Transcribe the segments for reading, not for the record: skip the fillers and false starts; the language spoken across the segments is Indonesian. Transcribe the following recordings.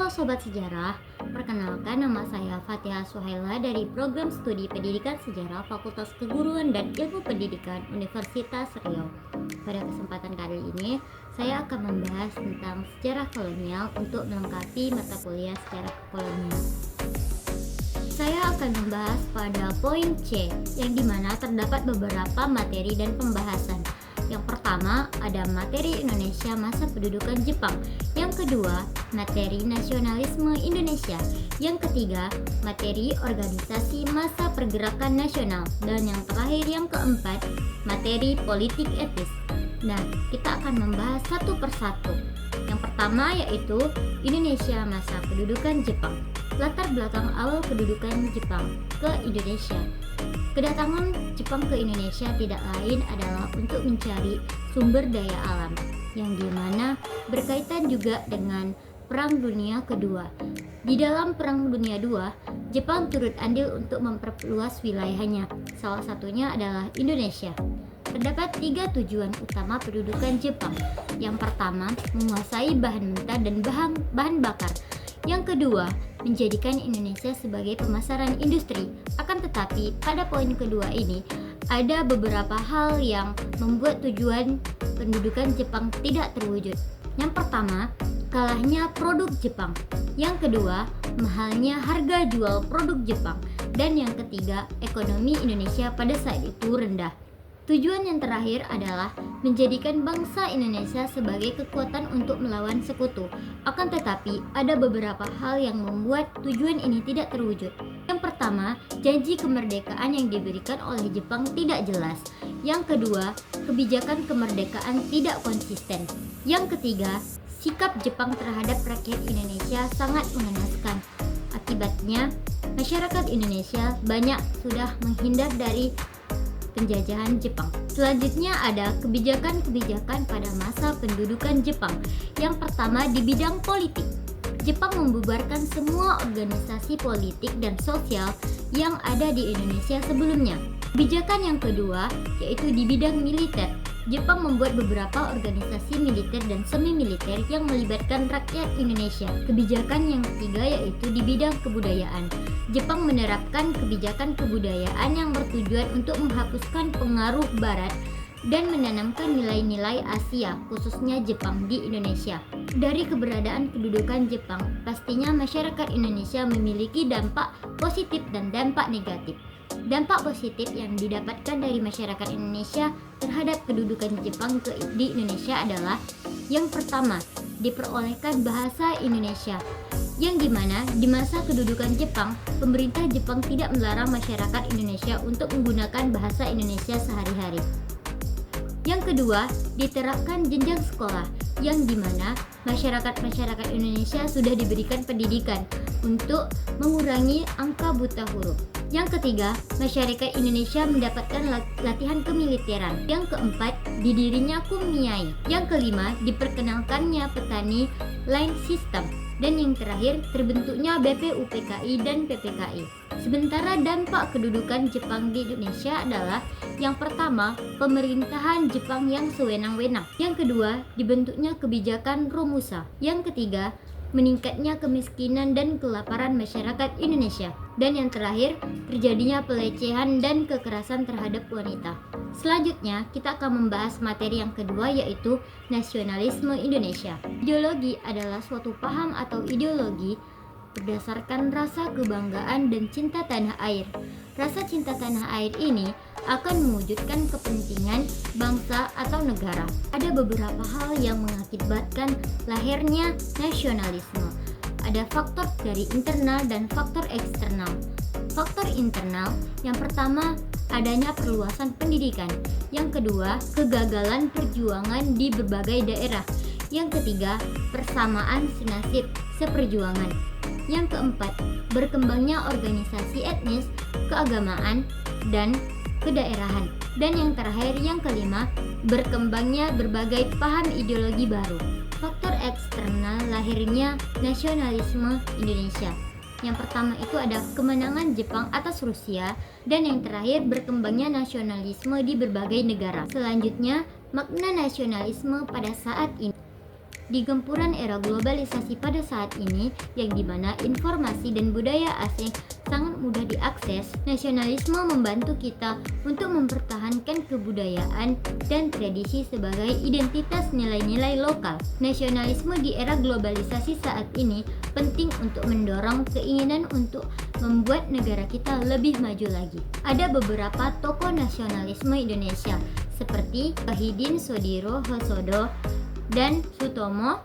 Halo Sobat Sejarah, perkenalkan nama saya Fatihah Suhaila dari Program Studi Pendidikan Sejarah Fakultas Keguruan dan Ilmu Pendidikan Universitas Riau. Pada kesempatan kali ini, saya akan membahas tentang sejarah kolonial untuk melengkapi mata kuliah sejarah kolonial. Saya akan membahas pada poin C, yang dimana terdapat beberapa materi dan pembahasan. Yang pertama ada materi Indonesia masa pendudukan Jepang. Yang kedua, materi nasionalisme Indonesia. Yang ketiga, materi organisasi masa pergerakan nasional. Dan yang terakhir, yang keempat, materi politik etis. Nah, kita akan membahas satu persatu. Yang pertama yaitu Indonesia masa pendudukan Jepang. Latar belakang awal kedudukan Jepang ke Indonesia. Kedatangan Jepang ke Indonesia tidak lain adalah untuk mencari sumber daya alam, yang dimana berkaitan juga dengan Perang Dunia Kedua. Di dalam Perang Dunia II, Jepang turut andil untuk memperluas wilayahnya, salah satunya adalah Indonesia. Terdapat 3 tujuan utama pendudukan Jepang. Yang pertama, menguasai bahan mentah dan bahan bakar. Yang kedua, menjadikan Indonesia sebagai pemasaran industri. Akan tetapi, pada poin kedua ini, ada beberapa hal yang membuat tujuan pendudukan Jepang tidak terwujud. Yang pertama, kalahnya produk Jepang. Yang kedua, mahalnya harga jual produk Jepang. Dan yang ketiga, ekonomi Indonesia pada saat itu rendah. Tujuan yang terakhir adalah menjadikan bangsa Indonesia sebagai kekuatan untuk melawan sekutu. Akan tetapi, ada beberapa hal yang membuat tujuan ini tidak terwujud. Yang pertama, janji kemerdekaan yang diberikan oleh Jepang tidak jelas. Yang kedua, kebijakan kemerdekaan tidak konsisten. Yang ketiga, sikap Jepang terhadap rakyat Indonesia sangat mengenaskan. Akibatnya, masyarakat Indonesia banyak sudah menghindar dari penjajahan Jepang. Selanjutnya ada kebijakan-kebijakan pada masa pendudukan Jepang. Yang pertama di bidang politik. Jepang membubarkan semua organisasi politik dan sosial yang ada di Indonesia sebelumnya. Kebijakan yang kedua yaitu di bidang militer. Jepang membuat beberapa organisasi militer dan semi-militer yang melibatkan rakyat Indonesia. Kebijakan yang ketiga yaitu di bidang kebudayaan. Jepang menerapkan kebijakan kebudayaan yang bertujuan untuk menghapuskan pengaruh Barat dan menanamkan nilai-nilai Asia, khususnya Jepang di Indonesia. Dari keberadaan kedudukan Jepang, pastinya masyarakat Indonesia memiliki dampak positif dan dampak negatif. Dampak positif yang didapatkan dari masyarakat Indonesia terhadap kedudukan Jepang di Indonesia adalah yang pertama, diperolehkan bahasa Indonesia, yang dimana di masa kedudukan Jepang, pemerintah Jepang tidak melarang masyarakat Indonesia untuk menggunakan bahasa Indonesia sehari-hari. Yang kedua, diterapkan jenjang sekolah, yang dimana masyarakat Indonesia sudah diberikan pendidikan untuk mengurangi angka buta huruf. Yang ketiga, masyarakat Indonesia mendapatkan latihan kemiliteran. Yang keempat, didirinya Kumiai. Yang kelima, diperkenalkannya petani line system. Dan yang terakhir, terbentuknya BPUPKI dan PPKI. Sementara dampak kedudukan Jepang di Indonesia adalah yang pertama, pemerintahan Jepang yang sewenang-wenang. Yang kedua, dibentuknya kebijakan Romusa. Yang ketiga, meningkatnya kemiskinan dan kelaparan masyarakat Indonesia. Dan yang terakhir, terjadinya pelecehan dan kekerasan terhadap wanita. Selanjutnya, kita akan membahas materi yang kedua yaitu nasionalisme Indonesia. Ideologi adalah suatu paham atau ideologi berdasarkan rasa kebanggaan dan cinta tanah air. Rasa cinta tanah air ini akan mewujudkan kepentingan bangsa atau negara. Ada beberapa hal yang mengakibatkan lahirnya nasionalisme. Ada faktor dari internal dan faktor eksternal. Faktor internal yang pertama adanya perluasan pendidikan. Yang kedua, kegagalan perjuangan di berbagai daerah. Yang ketiga, persamaan senasib seperjuangan. Yang keempat, berkembangnya organisasi etnis, keagamaan, dan kedaerahan. Dan yang terakhir, yang kelima, berkembangnya berbagai paham ideologi baru. Faktor eksternal lahirnya nasionalisme Indonesia. Yang pertama itu ada kemenangan Jepang atas Rusia, dan yang terakhir berkembangnya nasionalisme di berbagai negara. Selanjutnya, makna nasionalisme pada saat ini. Di gempuran era globalisasi pada saat ini, yang dimana informasi dan budaya asing sangat mudah diakses, nasionalisme membantu kita untuk mempertahankan kebudayaan dan tradisi sebagai identitas nilai-nilai lokal. Nasionalisme di era globalisasi saat ini penting untuk mendorong keinginan untuk membuat negara kita lebih maju lagi. Ada beberapa tokoh nasionalisme Indonesia seperti Wahidin Soedirohosodo dan Sutomo.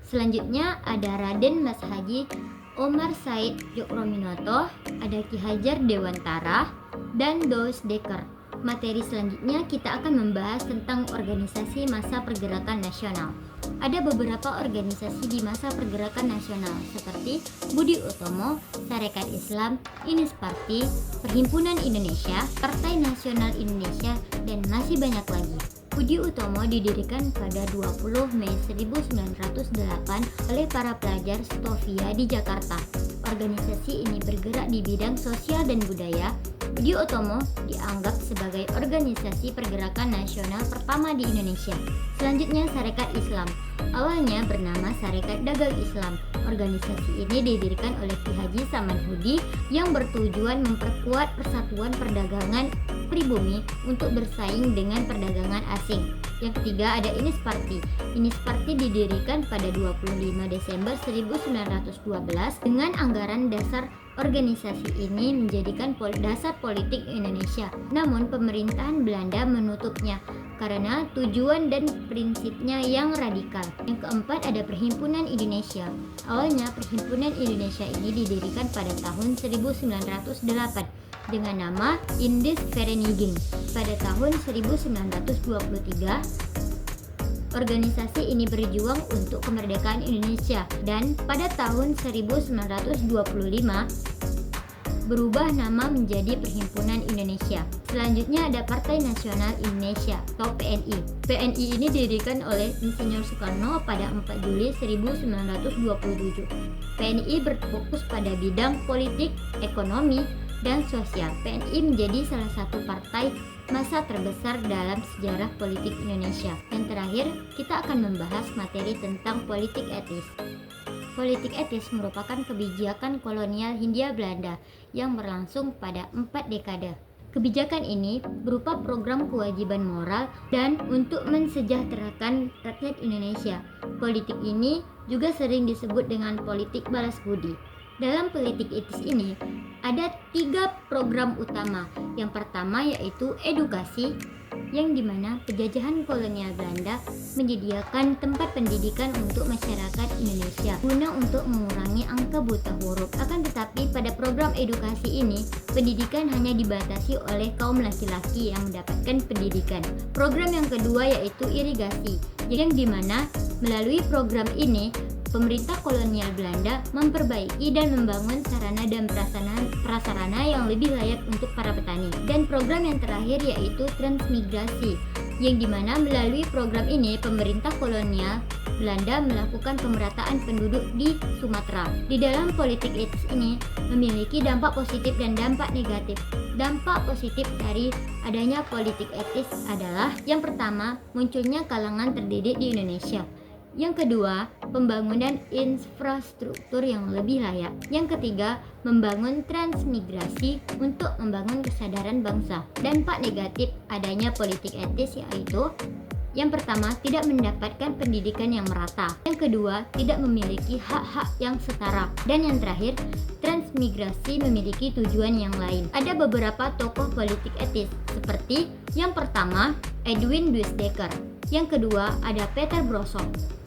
Selanjutnya ada Raden Mas Haji Omar Said Djokroaminoto, ada Ki Hajar Dewantara, dan Douwe Dekker. Materi selanjutnya kita akan membahas tentang organisasi masa pergerakan nasional. Ada beberapa organisasi di masa pergerakan nasional seperti Budi Utomo, Sarekat Islam, Ines Party, Perhimpunan Indonesia, Partai Nasional Indonesia, dan masih banyak lagi. Budi Utomo didirikan pada 20 Mei 1908 oleh para pelajar Stovia di Jakarta. Organisasi ini bergerak di bidang sosial dan budaya. Budi Utomo dianggap sebagai organisasi pergerakan nasional pertama di Indonesia. Selanjutnya Sarekat Islam. Awalnya bernama Sarekat Dagang Islam. Organisasi ini didirikan oleh Ki Haji Samanhudi yang bertujuan memperkuat persatuan perdagangan pribumi untuk bersaing dengan perdagangan asing. Yang ketiga ada Ines Party. Ines Party didirikan pada 25 Desember 1912 dengan anggaran dasar. Organisasi ini menjadikan dasar politik Indonesia. Namun pemerintahan Belanda menutupnya karena tujuan dan prinsipnya yang radikal. Yang keempat ada Perhimpunan Indonesia. Awalnya Perhimpunan Indonesia ini didirikan pada tahun 1908 dengan nama Indisvereniging. Pada tahun 1923 organisasi ini berjuang untuk kemerdekaan Indonesia dan pada tahun 1925 berubah nama menjadi Perhimpunan Indonesia. Selanjutnya ada Partai Nasional Indonesia atau PNI. PNI ini didirikan oleh Insinyur Soekarno pada 4 Juli 1927. PNI berfokus pada bidang politik, ekonomi, dan sosial. PNI menjadi salah satu partai masa terbesar dalam sejarah politik Indonesia. Yang terakhir, kita akan membahas materi tentang politik etis. Politik etis merupakan kebijakan kolonial Hindia Belanda yang berlangsung pada 4 dekade. Kebijakan ini berupa program kewajiban moral dan untuk mensejahterakan rakyat Indonesia. Politik ini juga sering disebut dengan politik balas budi. Dalam politik etis ini ada 3 program utama. Yang pertama yaitu edukasi, yang dimana penjajahan kolonial Belanda menyediakan tempat pendidikan untuk masyarakat Indonesia guna untuk mengurangi angka buta huruf. Akan tetapi pada program edukasi ini pendidikan hanya dibatasi oleh kaum laki-laki yang mendapatkan pendidikan. Program yang kedua yaitu irigasi, yang dimana melalui program ini pemerintah kolonial Belanda memperbaiki dan membangun sarana dan prasarana yang lebih layak untuk para petani. Dan program yang terakhir yaitu transmigrasi, yang dimana melalui program ini pemerintah kolonial Belanda melakukan pemerataan penduduk di Sumatera. Di dalam politik etis ini memiliki dampak positif dan dampak negatif. Dampak positif dari adanya politik etis adalah yang pertama, munculnya kalangan terdidik di Indonesia. Yang kedua, pembangunan infrastruktur yang lebih layak. Yang ketiga, membangun transmigrasi untuk membangun kesadaran bangsa. Dampak negatif adanya politik etis yaitu yang pertama, tidak mendapatkan pendidikan yang merata. Yang kedua, tidak memiliki hak-hak yang setara. Dan yang terakhir, transmigrasi memiliki tujuan yang lain. Ada beberapa tokoh politik etis seperti yang pertama, Edwin Douwe Dekker. Yang kedua, ada Peter Brosso.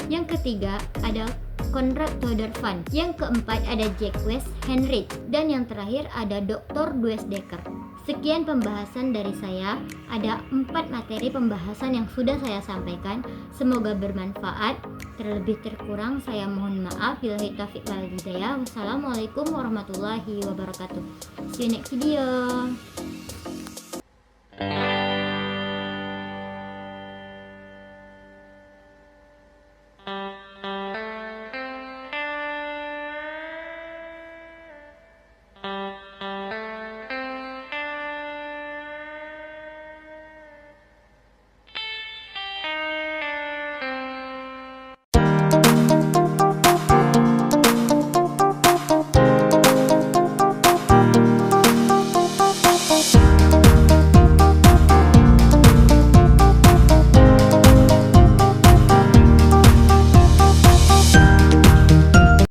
Yang ketiga, ada Konrad Todervan. Yang keempat, ada Jacques Henrich. Dan yang terakhir, ada Dr. Douwe Dekker. Sekian pembahasan dari saya. Ada 4 materi pembahasan yang sudah saya sampaikan. Semoga bermanfaat. Terlebih terkurang saya mohon maaf. Billahi taufiq wal hidayah. Wassalamualaikum warahmatullahi wabarakatuh. See you next video.